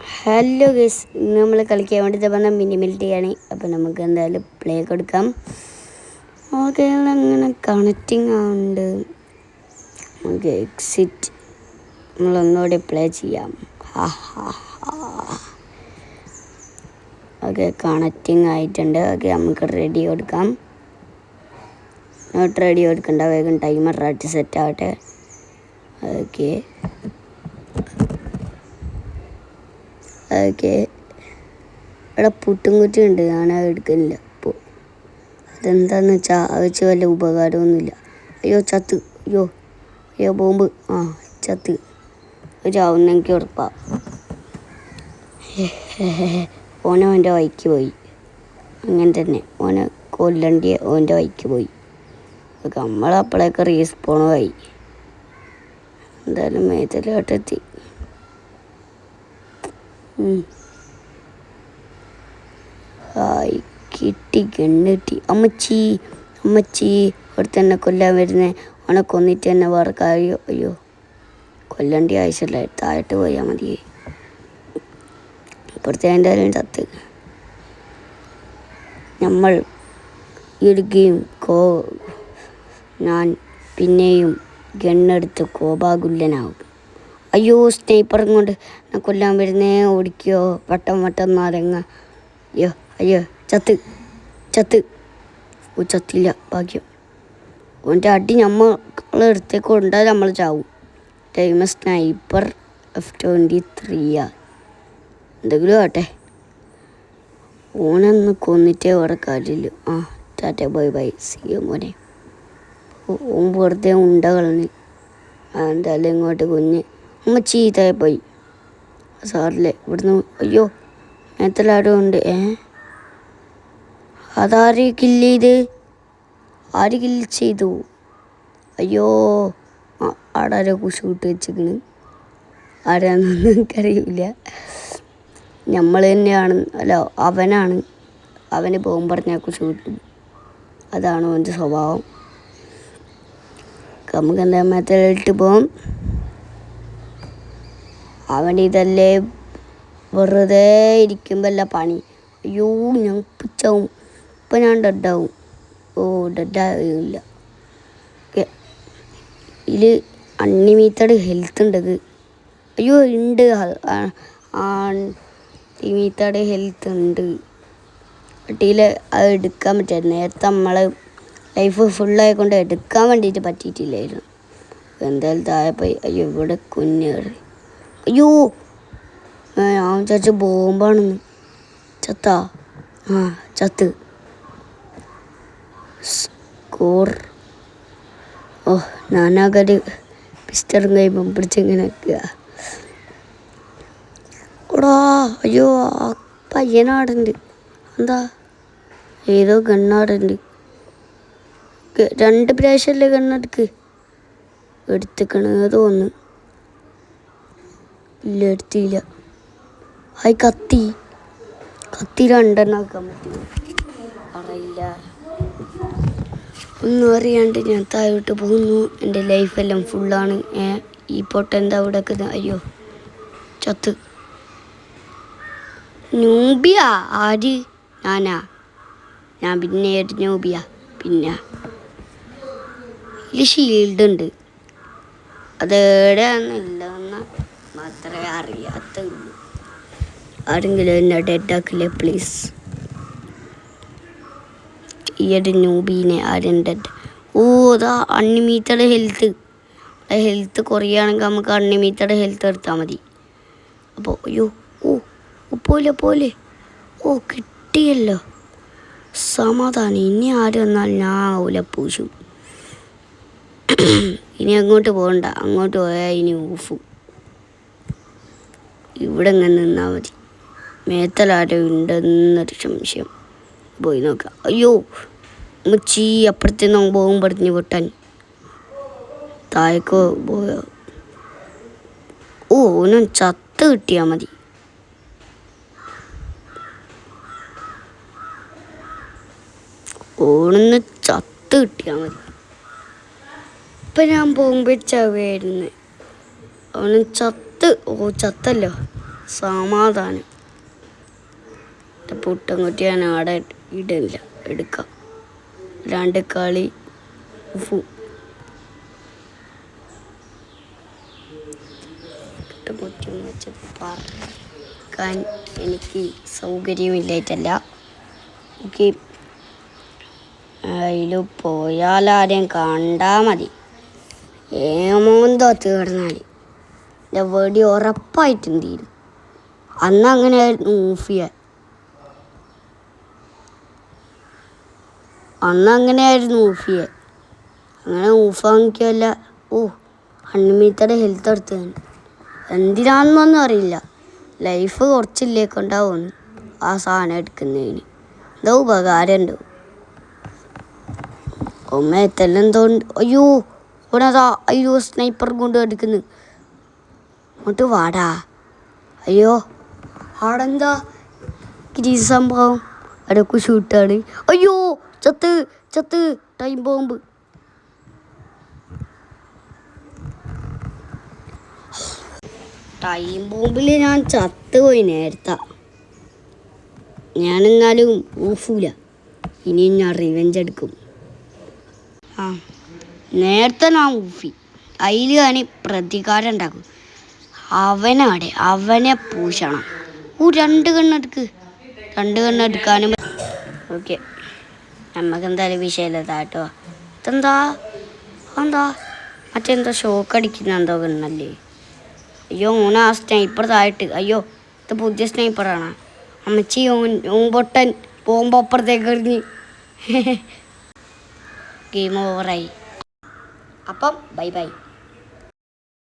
Hello guys, ഇന്ന് നമ്മൾ കളിക്കാൻ വേണ്ടി വന്ന മിനിമിലിറ്റിയാണ്. അപ്പോൾ നമുക്ക് എന്തായാലും പ്ലേ കൊടുക്കാം. ഓക്കെ, അങ്ങനെ കണക്റ്റിംഗ് ആവുന്നുണ്ട്. നമുക്ക് എക്സിറ്റ് നമ്മളൊന്നുകൂടി പ്ലേ ചെയ്യാം. ഓക്കെ, കണക്റ്റിംഗ് ആയിട്ടുണ്ട്. ഓക്കെ, നമുക്ക് റെഡി കൊടുക്കാം. നോട്ട് റെഡി കൊടുക്കണ്ട, വേഗം ടൈമർ ആയിട്ട് സെറ്റ് ആവട്ടെ. ഓക്കെ ഇവിടെ പുട്ടും കുറ്റി ഉണ്ട്, ഞാനത് എടുക്കുന്നില്ല. അപ്പോൾ അതെന്താണെന്ന് വെച്ചാൽ അത് വെച്ച് വല്ല ഉപകാരമൊന്നുമില്ല. അയ്യോ ചത്ത്, അയ്യോ ബോംബ്, ചത്ത് ചാവുന്ന എനിക്ക് ഉറപ്പാണ്. ഓൻ്റെ വഴിക്ക് പോയി, അങ്ങനെ തന്നെ ഓനെ കൊല്ലണ്ടിയ ഓൻ്റെ വഴിക്ക് പോയി. നമ്മളപ്പോഴേക്ക് റീസ്പോണുമായി. എന്തായാലും മേത്തിലോട്ടെത്തി. കിട്ടി, ഗണ്ണിട്ടി. അമ്മച്ചി ഇവിടെ തന്നെ കൊല്ലാൻ വരുന്നേ. അവനെ കൊന്നിട്ട് തന്നെ വേറെ കാര്യം. അയ്യോ, കൊല്ലണ്ടി ആവശ്യമില്ല, താഴോട്ട് പോയാൽ മതി. ഇപ്പുറത്തെ എന്തായാലും ചത്ത്. നമ്മൾ ഇടുകയും ഞാൻ പിന്നെയും ഗണ്ണെടുത്ത് കോപാകുലനാവും. അയ്യോ, സ്നൈപ്പറും കൊണ്ട് ഞാൻ കൊല്ലാൻ വരുന്നേ. ഓടിക്കോ, വട്ടം നാരങ്ങ. അയ്യോ ചത്തില്ല, ഭാഗ്യം. ഓൻ്റെ അടി നമ്മളെടുത്തേക്ക് കൊണ്ടാൽ നമ്മൾ ചാവും. ടൈം സ്നൈപ്പർ F23 എന്തെങ്കിലും ആട്ടെ. ഓനൊന്ന് കൊന്നിട്ടേ വേറെ കാര്യമില്ല. ടാറ്റ ബൈ സി മോനെ. ഓൻ വെറുതെ കളഞ്ഞ്. എന്തായാലും ഇങ്ങോട്ട് കുഞ്ഞ് അമ്മ ചീത്തയായി പോയി. സാറില്ലേ ഇവിടുന്ന്. അയ്യോ, മേത്തലാരും ഉണ്ട്. അതാര് കില്ല് ചെയ്തു? അയ്യോ, ആടാരോ കുശൂട്ട് വെച്ചിക്കണ്. ആരാന്നൊന്നും എനിക്കറിയില്ല. നമ്മൾ തന്നെയാണ്. അല്ല, അവന് പോകും പറഞ്ഞാൽ കുശൂട്ടും. അതാണ് അവൻ്റെ സ്വഭാവം. നമുക്ക് എന്താ മേത്തലിട്ട് പോകും. അവൻ്റെ ഇതല്ലേ വെറുതെ ഇരിക്കുമ്പല്ല പണി. അയ്യോ, ഞാൻ പിച്ചാവും. ഇപ്പം ഞാൻ ഡെഡാവും. ഡെഡാവില്ല. ഇതിൽ അൺലിമിറ്റഡ് ഹെൽത്ത് ഉണ്ടത്. അയ്യോ ഉണ്ട്, അൺലിമിറ്റഡ് ഹെൽത്ത് ഉണ്ട്. ഇതിൽ അത് എടുക്കാൻ പറ്റില്ല. നേരത്തെ നമ്മൾ ലൈഫ് ഫുള്ളായിക്കൊണ്ട് എടുക്കാൻ വേണ്ടിയിട്ട് പറ്റിയിട്ടില്ലായിരുന്നു. എന്തായാലും താഴെ പോയി. അയ്യോ, ഇവിടെ കുഞ്ഞേറി. അയ്യോ, ഞാൻ വിചാരിച്ച ബോംബാണെന്ന്. ചത്താ? ചത്ത്. സ്കോർ. ഞാനാകെ പിസ്റ്ററും കൈമ്പം പിടിച്ചിങ്ങനെ നിൽക്കുക. അയ്യോ, ആ പയ്യനാടുണ്ട്. എന്താ ഏതോ ഗണ്ണാടുണ്ട്. 2 പ്രാവശ്യമല്ലേ ഗണ്ണെടുക്ക് എടുത്തിക്കണ് തോന്നുന്നു. ഇല്ല, എടുത്തില്ല. കത്തി 2 ആക്കാൻ പറ്റും അറിയില്ല. ഒന്നും അറിയാണ്ട് ഞാൻ താഴോട്ട് പോകുന്നു. എൻ്റെ ലൈഫെല്ലാം ഫുള്ളാണ്. ഈ പൊട്ടെന്താ ഇവിടെ വെക്കുന്നത്? അയ്യോ, ചത്ത്. നൂബിയ ആര്? ഞാൻ പിന്നെ നൂബിയ. പിന്നെ ഇതിൽ ഷീൽഡ് ഉണ്ട്. അതെവിടെയാണെന്നില്ലെന്ന് മാത്രമേ അറിയാത്തുള്ളൂ. ആരെങ്കിലും എന്നെ ഡെഡാക്കില്ലേ പ്ലീസ്? ഈ ഒരു നൂബീനെ ആരും ഡെഡ്. അതാ അൺലിമിറ്റഡ് ഹെൽത്ത് കുറയുകയാണെങ്കിൽ നമുക്ക് അൺലിമിറ്റഡ് ഹെൽത്ത് എടുത്താൽ മതി. അപ്പോൾ അയ്യോ, പോലെ കിട്ടിയല്ലോ, സമാധാനം. ഇനി ആര് വന്നാലും ഞാൻ ആവൂല പൂശും. ഇനി അങ്ങോട്ട് പോകണ്ട, അങ്ങോട്ട് പോയാൽ ഇനി ഊഫും. ഇവിടെ ഇങ്ങനെ നിന്നാൽ മതി. മേത്തലാരോ ഉണ്ടെന്നൊരു സംശയം. പോയി നോക്കാം. അയ്യോ, മുച്ചി അപ്പുറത്തെ പോകും പറഞ്ഞു പൊട്ടാൻ. താഴേക്കോ പോയോ? ഓനും ചത്ത് കിട്ടിയാൽ മതി. ഓണൊന്ന് ചത്ത് കിട്ടിയാൽ മതി. ഇപ്പം ഞാൻ പോകുമ്പോൾ ചവയായിരുന്നു. അവന് ചത്തല്ലോ. സമാധാനം. പുട്ടും കുറ്റി ഞാൻ അവിടെ ഇടില്ല, എടുക്കാം. 2 കളി പുട്ടും കുറ്റിയും വെച്ച് പറക്കാൻ എനിക്ക് സൗകര്യമില്ലായിട്ടല്ല. എനിക്ക് അതിൽ പോയാൽ ആരെയും കണ്ടാൽ മതി. ഏമോന്തോ തീർന്നാൽ എൻ്റെ വെടി ഉറപ്പായിട്ടും തീരും. അന്ന് അങ്ങനെയായിരുന്നു ഊഫിയ. അങ്ങനെ ഊഫാക്കിയല്ല. അൺമിത്തയുടെ ഹെൽത്ത് എടുത്ത് എന്തിനാണെന്നൊന്നും അറിയില്ല. ലൈഫ് കുറച്ചില്ലേക്കുണ്ടാവുമെന്ന് ആ സാധനം എടുക്കുന്നതിന് എന്തോ ഉപകാരമുണ്ടോ. എത്തെല്ലാം അയ്യോ ഓനതാ, അയ്യോ സ്നൈപ്പർ കൊണ്ട് എടുക്കുന്നു. അങ്ങോട്ട് വാടാ. അയ്യോ ആടെന്താ സംഭവം? അടക്കു ഷൂട്ടാണ്. അയ്യോ ചത്ത് ടൈം ബോംബ്. ടൈം ബോംബിൽ ഞാൻ ചത്തുപോയി നേരത്തെ. ഞാനെന്നാലും ഊഫൂല. ഇനിയും ഞാൻ റിവെഞ്ച് എടുക്കും. നേരത്തെ ഞാൻ ഊഫി. അതിൽ ഞാൻ പ്രതികാരം ഉണ്ടാക്കും. അവനെ പൂശണം. 2 കണ്ണെടുക്കാനും. ഓക്കെ, നമുക്കെന്തായാലും വിഷയമില്ല കേട്ടോ. ഇതെന്താ മറ്റെന്താ ഷോക്ക് അടിക്കുന്ന എന്തോ കണ്ണല്ലേ. അയ്യോ ആ സ്നൈപ്പർ തായിട്ട്. അയ്യോ ഇത് പുതിയ സ്നൈപ്പറാണ്. അമ്മച്ചി പൊട്ടൻ പോകുമ്പോൾ അപ്പുറത്തേക്ക് എറിഞ്ഞ് ഗെയിം ഓവറായി. അപ്പം ബൈ.